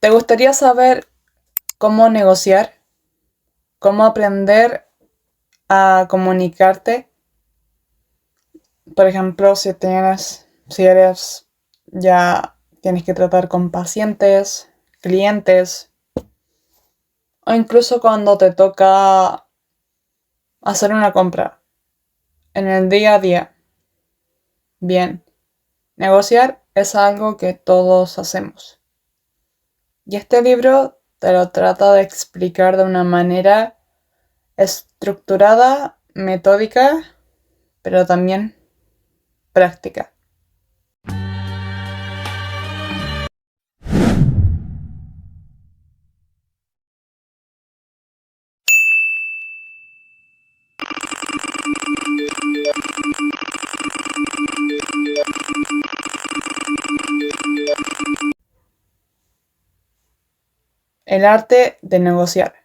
¿Te gustaría saber cómo negociar? ¿Cómo aprender a comunicarte? Por ejemplo, si eres, ya tienes que tratar con pacientes, clientes, o incluso cuando te toca hacer una compra en el día a día. Bien, negociar es algo que todos hacemos. Y este libro te lo trata de explicar de una manera estructurada, metódica, pero también práctica. El arte de negociar.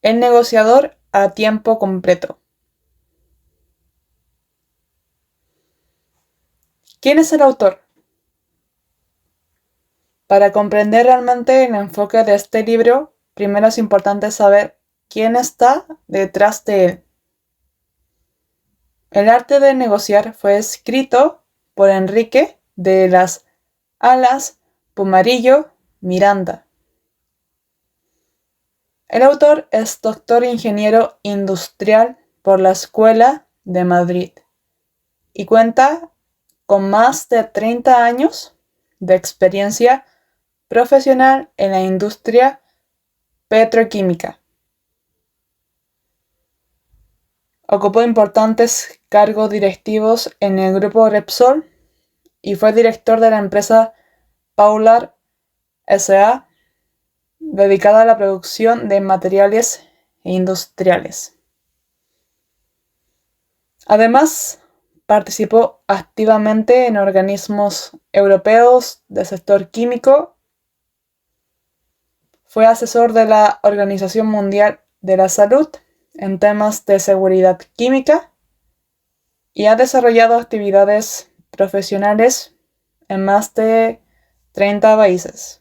El negociador a tiempo completo. ¿Quién es el autor? Para comprender realmente el enfoque de este libro, primero es importante saber quién está detrás de él. El arte de negociar fue escrito por Enrique de las Alas Pumarillo Miranda. El autor es doctor ingeniero industrial por la Escuela de Madrid y cuenta con más de 30 años de experiencia profesional en la industria petroquímica. Ocupó importantes cargos directivos en el grupo Repsol y fue director de la empresa Paular S.A., dedicada a la producción de materiales industriales. Además, participó activamente en organismos europeos del sector químico. Fue asesor de la Organización Mundial de la Salud en temas de seguridad química y ha desarrollado actividades profesionales en más de 30 países.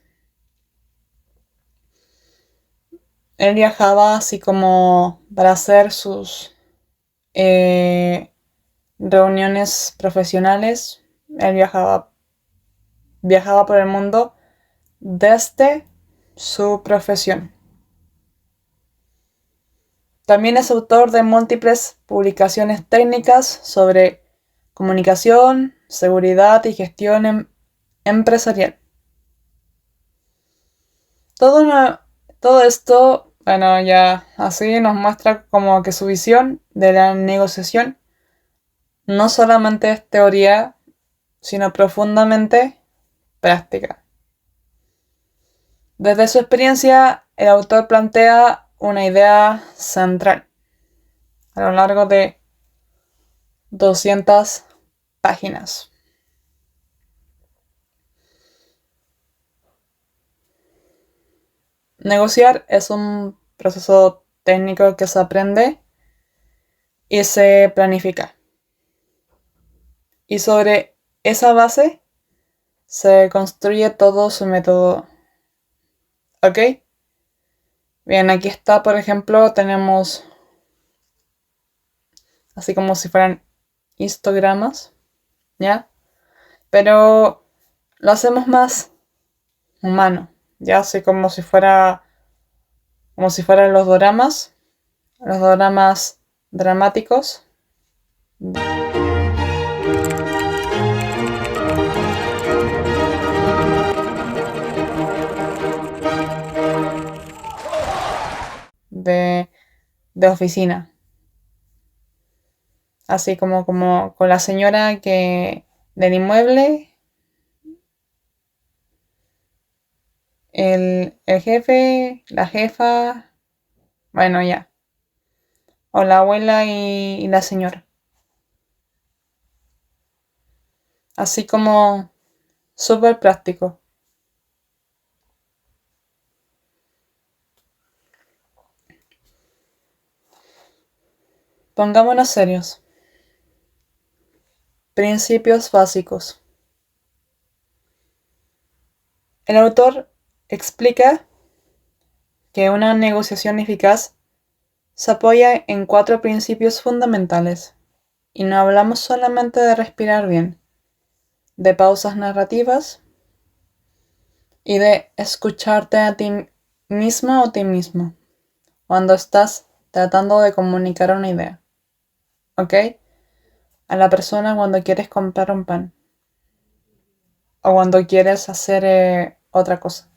Él viajaba así como para hacer sus reuniones profesionales. Él viajaba por el mundo desde su profesión. También es autor de múltiples publicaciones técnicas sobre comunicación, seguridad y gestión empresarial. Todo esto, bueno, ya así nos muestra como que su visión de la negociación no solamente es teoría, sino profundamente práctica. Desde su experiencia, el autor plantea una idea central a lo largo de 200 páginas. Negociar es un proceso técnico que se aprende y se planifica. Y sobre esa base se construye todo su método. ¿Ok? Bien, aquí está, por ejemplo, tenemos así como si fueran histogramas, ¿ya? Pero lo hacemos más humano, ¿ya? Así como si fueran los doramas dramáticos. De oficina. Así como con la señora del inmueble, el jefe, la jefa, bueno, ya. O la abuela y la señora. Así como súper práctico. Pongámonos serios. Principios básicos. El autor explica que una negociación eficaz se apoya en 4 principios fundamentales. Y no hablamos solamente de respirar bien, de pausas narrativas y de escucharte a ti mismo o ti mismo cuando estás tratando de comunicar una idea. ¿Ok? A la persona cuando quieres comprar un pan o cuando quieres hacer otra cosa.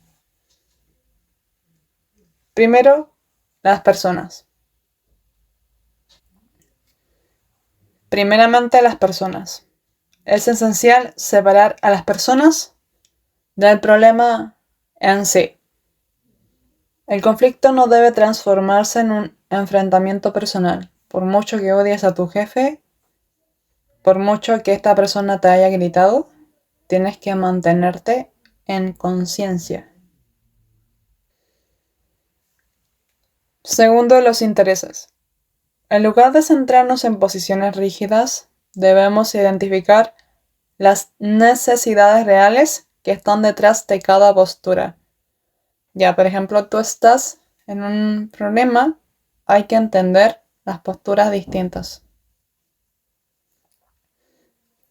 Primero, las personas. Primeramente, las personas. Es esencial separar a las personas del problema en sí. El conflicto no debe transformarse en un enfrentamiento personal. Por mucho que odies a tu jefe, por mucho que esta persona te haya gritado, tienes que mantenerte en conciencia. Segundo, los intereses. En lugar de centrarnos en posiciones rígidas, debemos identificar las necesidades reales que están detrás de cada postura. Ya, por ejemplo, tú estás en un problema, hay que entender las posturas distintas.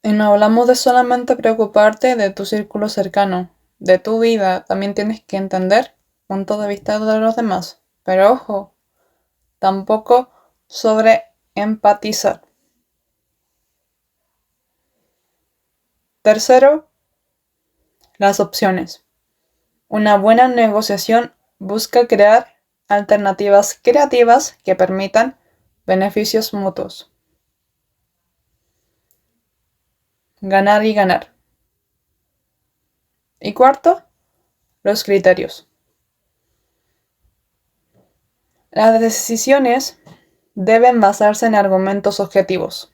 Y no hablamos de solamente preocuparte de tu círculo cercano, de tu vida, también tienes que entender puntos de vista de los demás. Pero ojo, tampoco sobre empatizar. Tercero, las opciones. Una buena negociación busca crear alternativas creativas que permitan beneficios mutuos. Ganar y ganar. Y cuarto, los criterios. Las decisiones deben basarse en argumentos objetivos,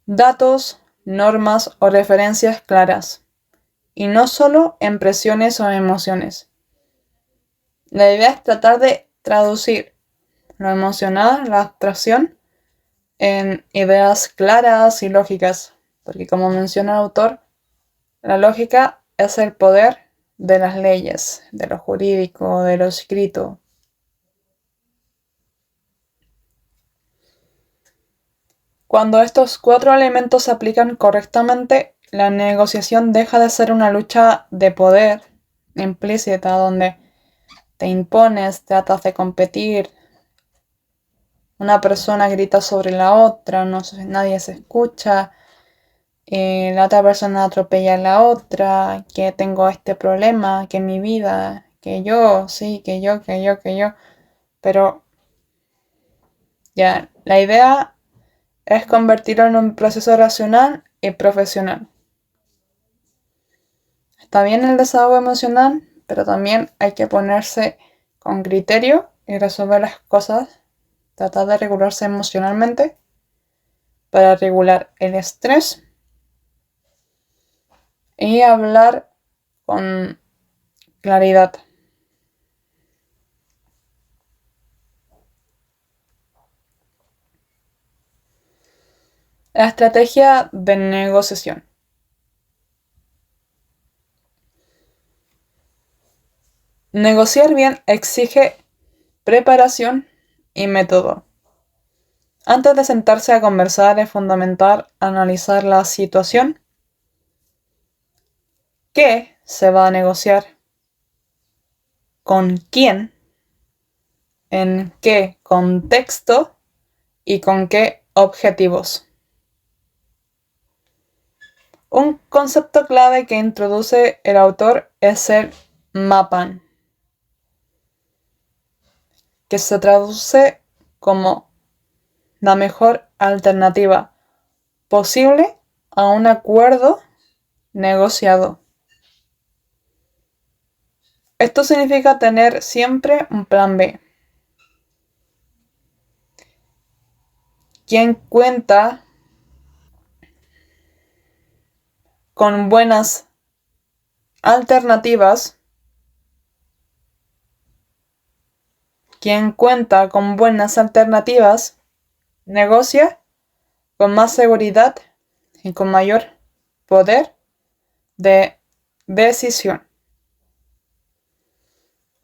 datos, normas o referencias claras, y no solo en presiones o emociones. La idea es tratar de traducir lo emocional, la abstracción, en ideas claras y lógicas, porque como menciona el autor, la lógica es el poder de las leyes, de lo jurídico, de lo escrito. Cuando estos 4 elementos se aplican correctamente, la negociación deja de ser una lucha de poder implícita donde te impones, tratas de competir, una persona grita sobre la otra, nadie se escucha, la otra persona atropella a la otra, que tengo este problema, que mi vida, que yo, sí, que yo. Pero ya, la idea es convertirlo en un proceso racional y profesional. Está bien el desahogo emocional, pero también hay que ponerse con criterio y resolver las cosas, tratar de regularse emocionalmente para regular el estrés y hablar con claridad. La estrategia de negociación. Negociar bien exige preparación y método. Antes de sentarse a conversar es fundamental analizar la situación. ¿Qué se va a negociar? ¿Con quién? ¿En qué contexto? ¿Y con qué objetivos? Un concepto clave que introduce el autor es el MAPAN, que se traduce como la mejor alternativa posible a un acuerdo negociado. Esto significa tener siempre un plan B. Quien cuenta con buenas alternativas, negocia con más seguridad y con mayor poder de decisión.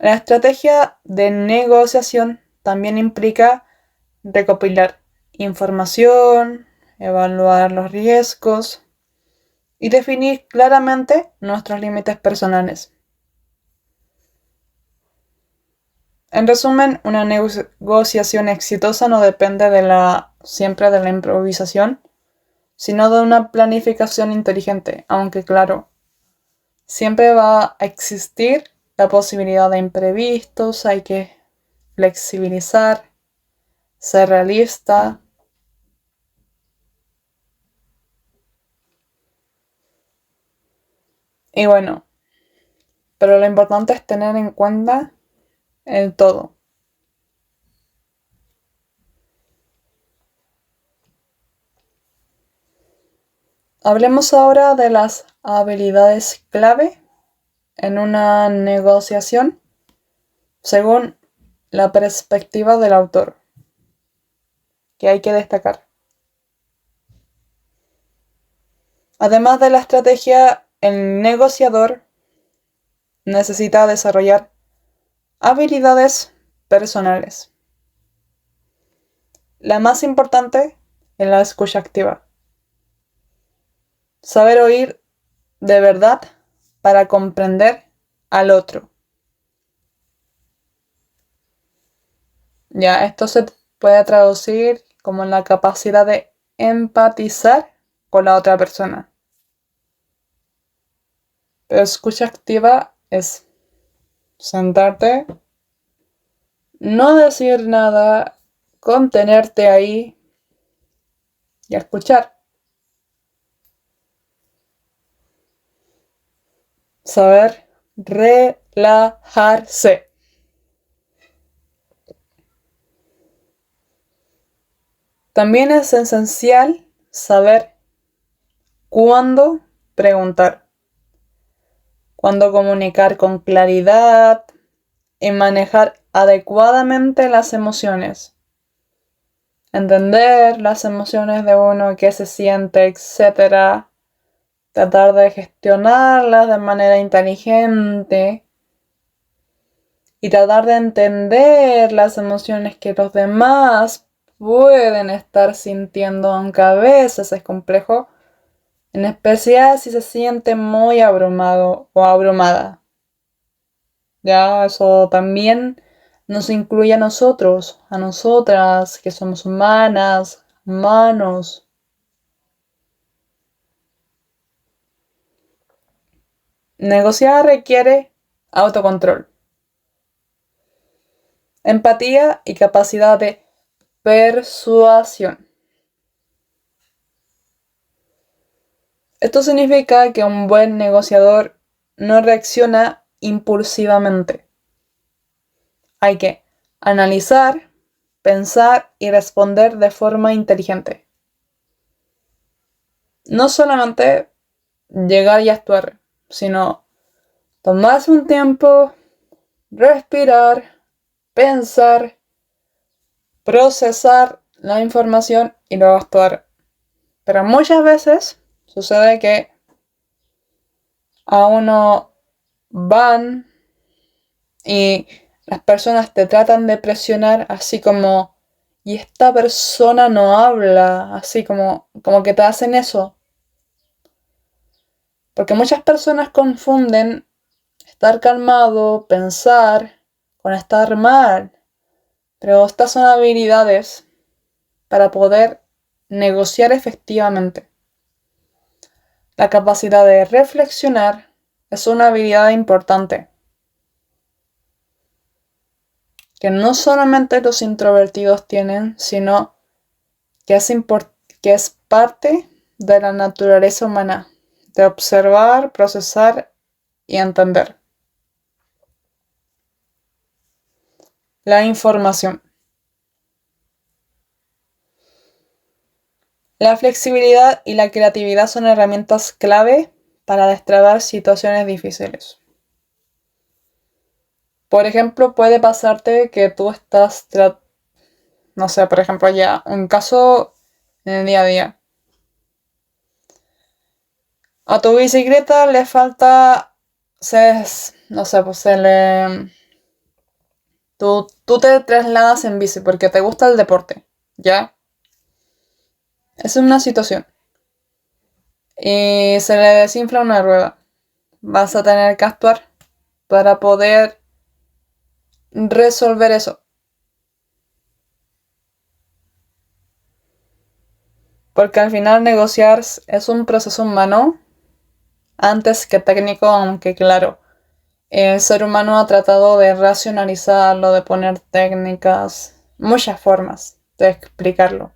La estrategia de negociación también implica recopilar información, evaluar los riesgos y definir claramente nuestros límites personales. En resumen, una negociación exitosa no depende siempre de la improvisación, sino de una planificación inteligente, aunque claro, siempre va a existir la posibilidad de imprevistos, hay que flexibilizar, ser realista. Y bueno, pero lo importante es tener en cuenta el todo. Hablemos ahora de las habilidades clave en una negociación según la perspectiva del autor, que hay que destacar. Además de la estrategia, el negociador necesita desarrollar habilidades personales. La más importante es la escucha activa. Saber oír de verdad para comprender al otro. Ya, esto se puede traducir como la capacidad de empatizar con la otra persona. Pero escucha activa es sentarte, no decir nada, contenerte ahí y escuchar. Saber relajarse. También es esencial saber cuándo preguntar, cuándo comunicar con claridad y manejar adecuadamente las emociones. Entender las emociones de uno, qué se siente, etc. Tratar de gestionarlas de manera inteligente y tratar de entender las emociones que los demás pueden estar sintiendo, aunque a veces es complejo, en especial si se siente muy abrumado o abrumada. Ya, eso también nos incluye a nosotros, a nosotras, que somos humanas, humanos. Negociar requiere autocontrol, empatía y capacidad de persuasión. Esto significa que un buen negociador no reacciona impulsivamente. Hay que analizar, pensar y responder de forma inteligente. No solamente llegar y actuar, sino tomarse un tiempo, respirar, pensar, procesar la información y luego actuar. Pero muchas veces sucede que a uno van y las personas te tratan de presionar así como, y esta persona no habla, así como que te hacen eso. Porque muchas personas confunden estar calmado, pensar, con estar mal. Pero estas son habilidades para poder negociar efectivamente. La capacidad de reflexionar es una habilidad importante que no solamente los introvertidos tienen, sino que es parte de la naturaleza humana, de observar, procesar y entender la información. La flexibilidad y la creatividad son herramientas clave para destrabar situaciones difíciles. Por ejemplo, puede pasarte que tú estás, no sé, por ejemplo, ya un caso en el día a día. A tu bicicleta le falta, no sé, pues Tú te trasladas en bici porque te gusta el deporte, ¿ya? Es una situación. Y se le desinfla una rueda. Vas a tener que actuar para poder resolver eso. Porque al final negociar es un proceso humano antes que técnico, aunque claro, el ser humano ha tratado de racionalizarlo, de poner técnicas, muchas formas de explicarlo.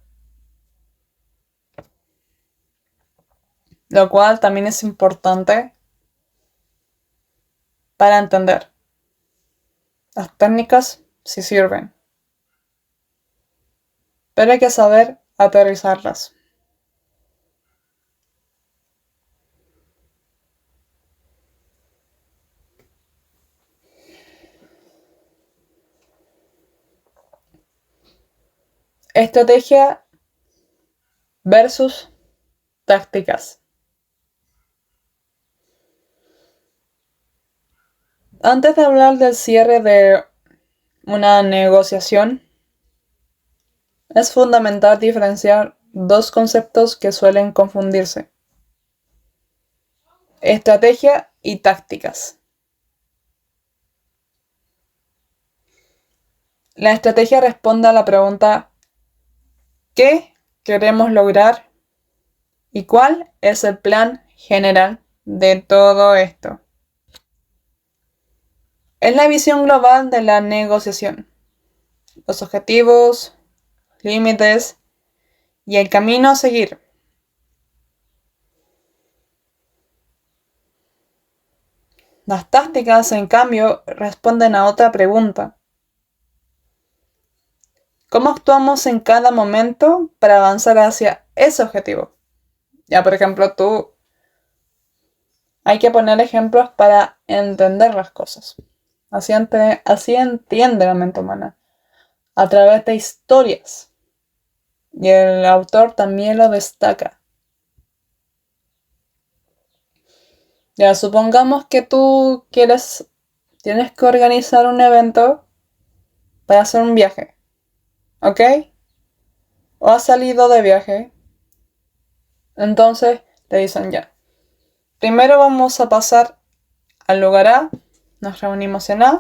Lo cual también es importante para entender. Las técnicas sí sirven, pero hay que saber aterrizarlas. Estrategia versus tácticas. Antes de hablar del cierre de una negociación, es fundamental diferenciar dos conceptos que suelen confundirse: estrategia y tácticas. La estrategia responde a la pregunta ¿qué queremos lograr? ¿Y cuál es el plan general de todo esto? Es la visión global de la negociación, los objetivos, límites y el camino a seguir. Las tácticas, en cambio, responden a otra pregunta: ¿cómo actuamos en cada momento para avanzar hacia ese objetivo? Ya, por ejemplo, hay que poner ejemplos para entender las cosas. Así entiende la mente humana, a través de historias. Y el autor también lo destaca. Ya, supongamos que tienes que organizar un evento para hacer un viaje, ¿ok? O has salido de viaje. Entonces te dicen ya. Primero vamos a pasar al lugar A, nos reunimos en A,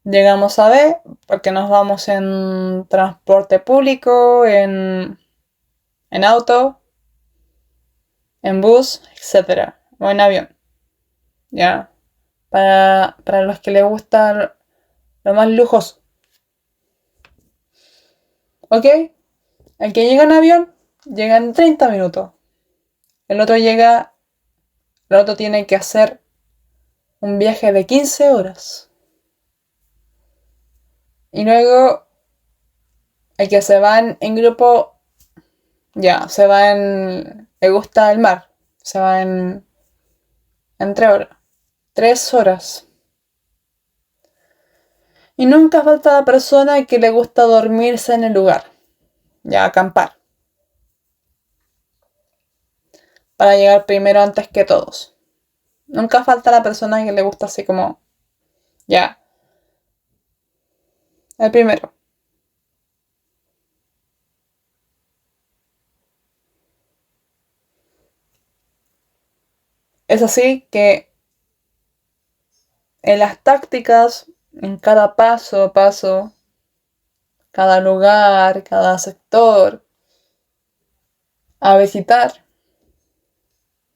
llegamos a B, porque nos vamos en transporte público, en auto, en bus, etcétera, o en avión. Ya, para los que les gusta lo más lujoso. ¿Ok? El que llega en avión llega en 30 minutos. El otro tiene que hacer un viaje de 15 horas. Y luego el que se va en grupo, ya, le gusta el mar. Se va en 3 horas. 3 horas. Y nunca falta la persona que le gusta dormirse en el lugar. Ya, acampar. Para llegar primero antes que todos. Nunca falta la persona que le gusta así como, ya, el primero. Es así que en las tácticas, en cada paso a paso, cada lugar, cada sector a visitar,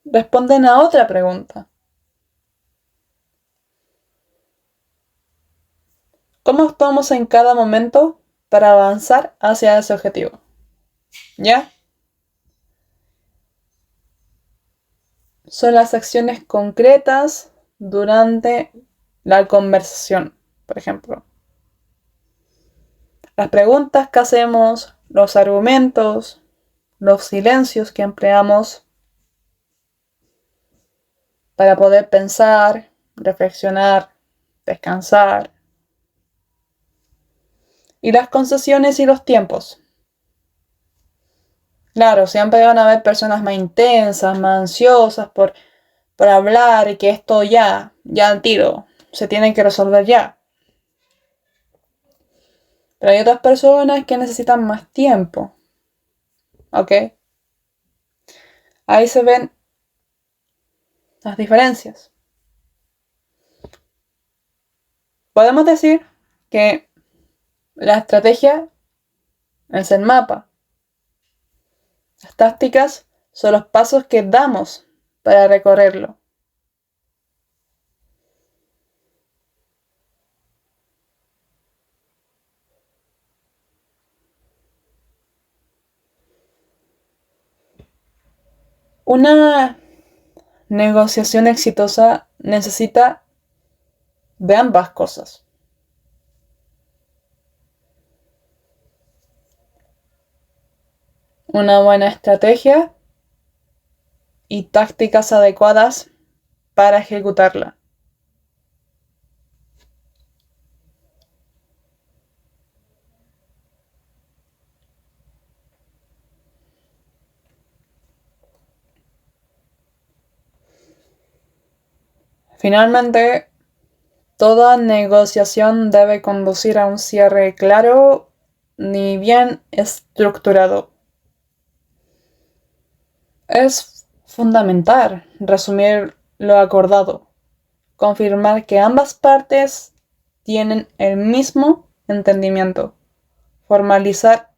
responden a otra pregunta: ¿cómo actuamos en cada momento para avanzar hacia ese objetivo? ¿Ya? Son las acciones concretas durante la conversación, por ejemplo. Las preguntas que hacemos, los argumentos, los silencios que empleamos para poder pensar, reflexionar, descansar. Y las concesiones y los tiempos. Claro, siempre van a haber personas más intensas, más ansiosas por hablar y que esto ya al tiro, se tiene que resolver ya. Pero hay otras personas que necesitan más tiempo. ¿Ok? Ahí se ven las diferencias. Podemos decir que la estrategia es el mapa. Las tácticas son los pasos que damos para recorrerlo. Una negociación exitosa necesita de ambas cosas. Una buena estrategia y tácticas adecuadas para ejecutarla. Finalmente, toda negociación debe conducir a un cierre claro ni bien estructurado. Es fundamental resumir lo acordado, confirmar que ambas partes tienen el mismo entendimiento, formalizar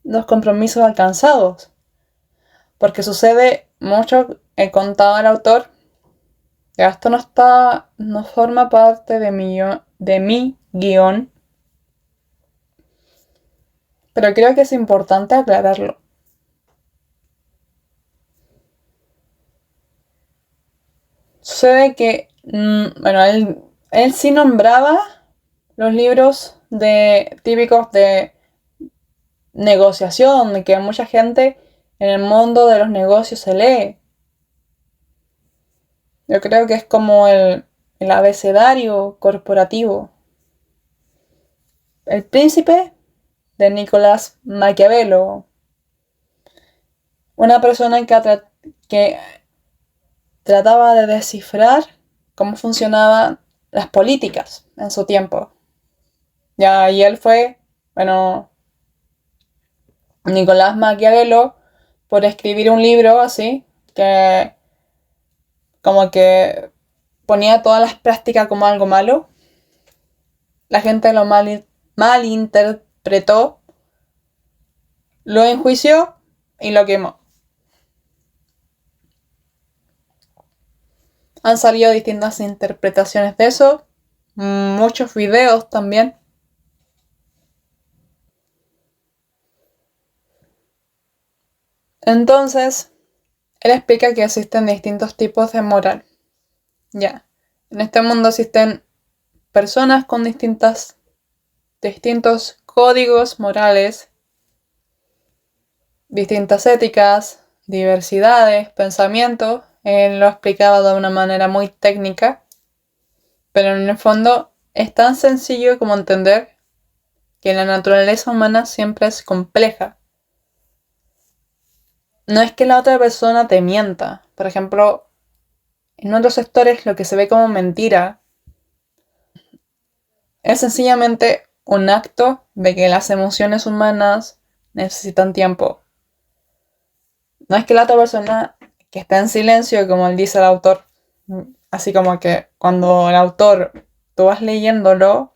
los compromisos alcanzados. Porque sucede mucho, he contado al autor, que esto no forma parte de mi guión, pero creo que es importante aclararlo. Sucede que, bueno, él sí nombraba los libros típicos de negociación, que mucha gente en el mundo de los negocios se lee. Yo creo que es como el abecedario corporativo. El Príncipe de Nicolás Maquiavelo. Una persona que trataba de descifrar cómo funcionaban las políticas en su tiempo. Ya, y él fue, bueno, Nicolás Maquiavelo, por escribir un libro así, que como que ponía todas las prácticas como algo malo. La gente lo malinterpretó, lo enjuició y lo quemó. Han salido distintas interpretaciones de eso, muchos videos también. Entonces, él explica que existen distintos tipos de moral. Ya, en este mundo existen personas con distintos códigos morales, distintas éticas, diversidades, pensamientos. Él lo explicaba de una manera muy técnica, pero en el fondo es tan sencillo como entender que la naturaleza humana siempre es compleja. No es que la otra persona te mienta. Por ejemplo, en otros sectores lo que se ve como mentira es sencillamente un acto de que las emociones humanas necesitan tiempo. No es que la otra persona que está en silencio, como él dice el autor, así como que cuando el autor, tú vas leyéndolo,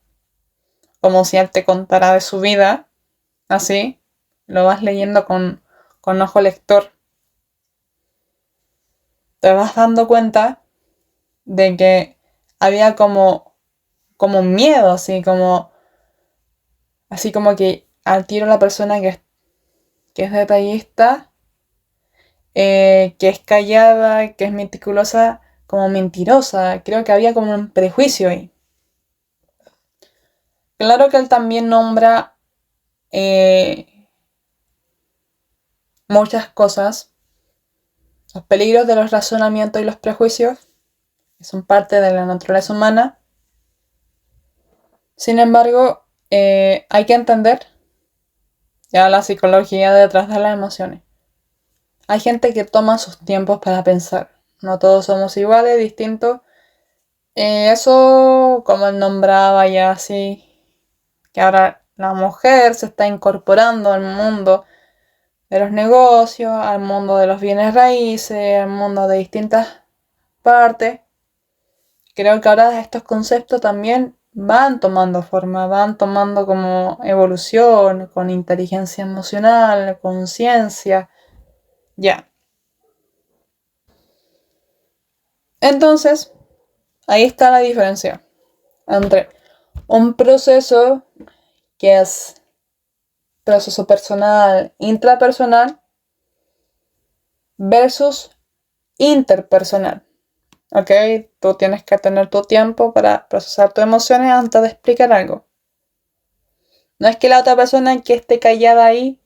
como si él te contara de su vida, así, lo vas leyendo con ojo lector, te vas dando cuenta de que había como un miedo, así como que al tiro la persona que es detallista, que es callada, que es meticulosa, como mentirosa. Creo que había como un prejuicio ahí. Claro que él también nombra muchas cosas, los peligros de los razonamientos y los prejuicios, que son parte de la naturaleza humana. Sin embargo, hay que entender ya la psicología detrás de las emociones. Hay gente que toma sus tiempos para pensar. No todos somos iguales, distintos. Eso, como él nombraba ya así, que ahora la mujer se está incorporando al mundo de los negocios, al mundo de los bienes raíces, al mundo de distintas partes. Creo que ahora estos conceptos también van tomando forma, van tomando como evolución, con inteligencia emocional, conciencia, ya. Entonces, ahí está la diferencia entre un proceso que es proceso personal, intrapersonal, versus interpersonal. ¿Ok? Tú tienes que tener tu tiempo para procesar tus emociones antes de explicar algo. No es que la otra persona que esté callada ahí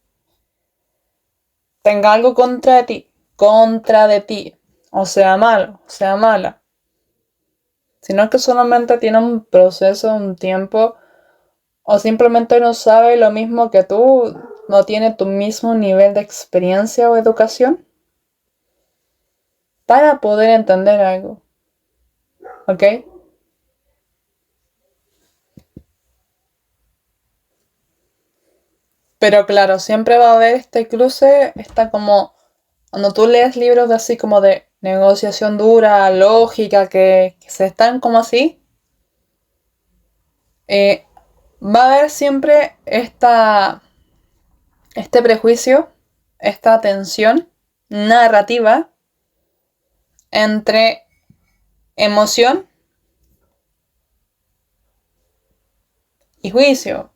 tenga algo contra de ti, o sea malo, o sea mala, sino que solamente tiene un proceso, un tiempo, o simplemente no sabe lo mismo que tú, no tiene tu mismo nivel de experiencia o educación para poder entender algo, ¿ok? Pero claro, siempre va a haber este cruce, está como, cuando tú lees libros de así como de negociación dura, lógica, que se están como así, eh, va a haber siempre este prejuicio, esta tensión narrativa entre emoción y juicio,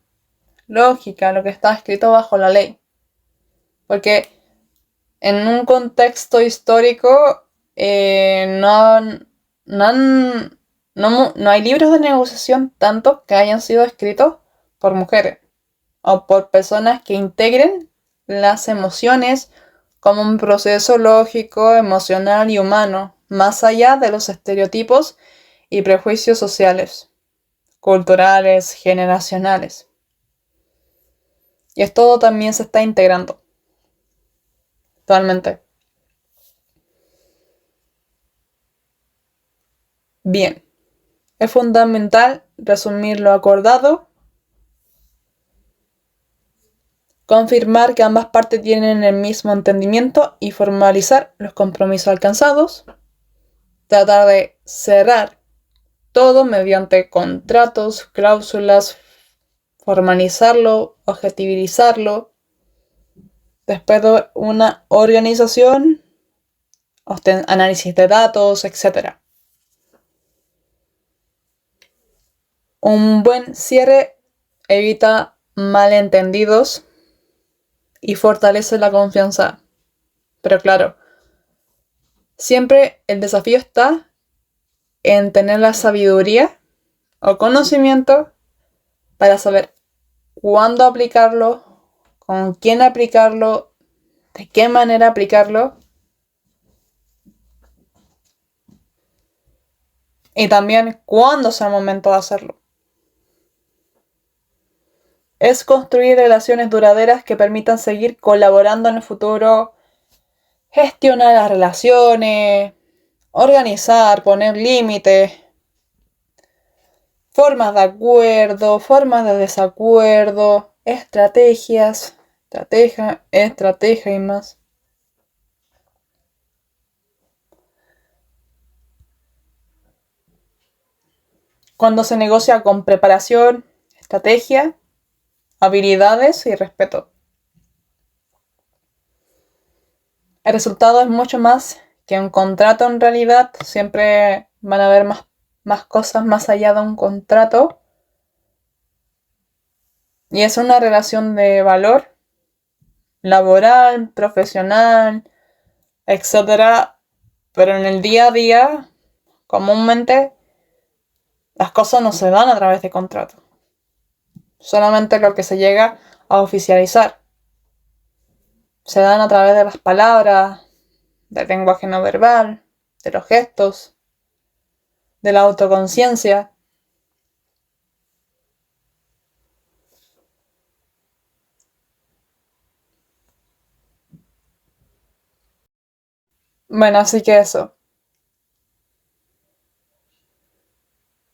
lógica, lo que está escrito bajo la ley. Porque en un contexto histórico no hay libros de negociación tanto que hayan sido escritos por mujeres o por personas que integren las emociones como un proceso lógico, emocional y humano, más allá de los estereotipos y prejuicios sociales, culturales, generacionales. Y esto también se está integrando actualmente. Bien, es fundamental resumir lo acordado, confirmar que ambas partes tienen el mismo entendimiento y formalizar los compromisos alcanzados, tratar de cerrar todo mediante contratos, cláusulas, formalizarlo, objetivizarlo, después de una organización, análisis de datos, etc. Un buen cierre evita malentendidos y fortalece la confianza. Pero claro, siempre el desafío está en tener la sabiduría o conocimiento para saber cuándo aplicarlo, con quién aplicarlo, de qué manera aplicarlo y también cuándo es el momento de hacerlo. Es construir relaciones duraderas que permitan seguir colaborando en el futuro, gestionar las relaciones, organizar, poner límites, formas de acuerdo, formas de desacuerdo, estrategias, estrategia y más. Cuando se negocia con preparación, estrategia, habilidades y respeto. El resultado es mucho más que un contrato en realidad. Siempre van a haber más cosas más allá de un contrato. Y es una relación de valor laboral, profesional, etcétera. Pero en el día a día, comúnmente, las cosas no se dan a través de contrato. Solamente lo que se llega a oficializar se dan a través de las palabras, del lenguaje no verbal, de los gestos, de la autoconciencia. Bueno, así que eso.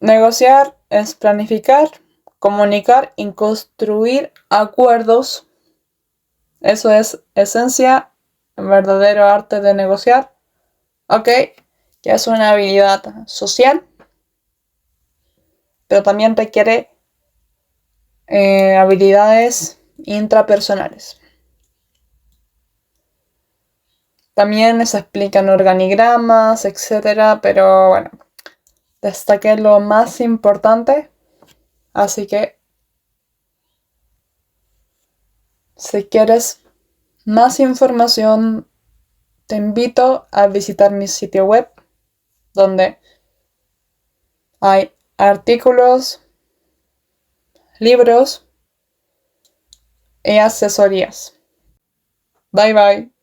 Negociar es planificar, comunicar y construir acuerdos. Eso es esencia, el verdadero arte de negociar. Ok, que es una habilidad social, pero también requiere habilidades intrapersonales. También se explican organigramas, etcétera, pero bueno, destaqué lo más importante, así que si quieres más información, te invito a visitar mi sitio web, donde hay artículos, libros y asesorías. Bye bye.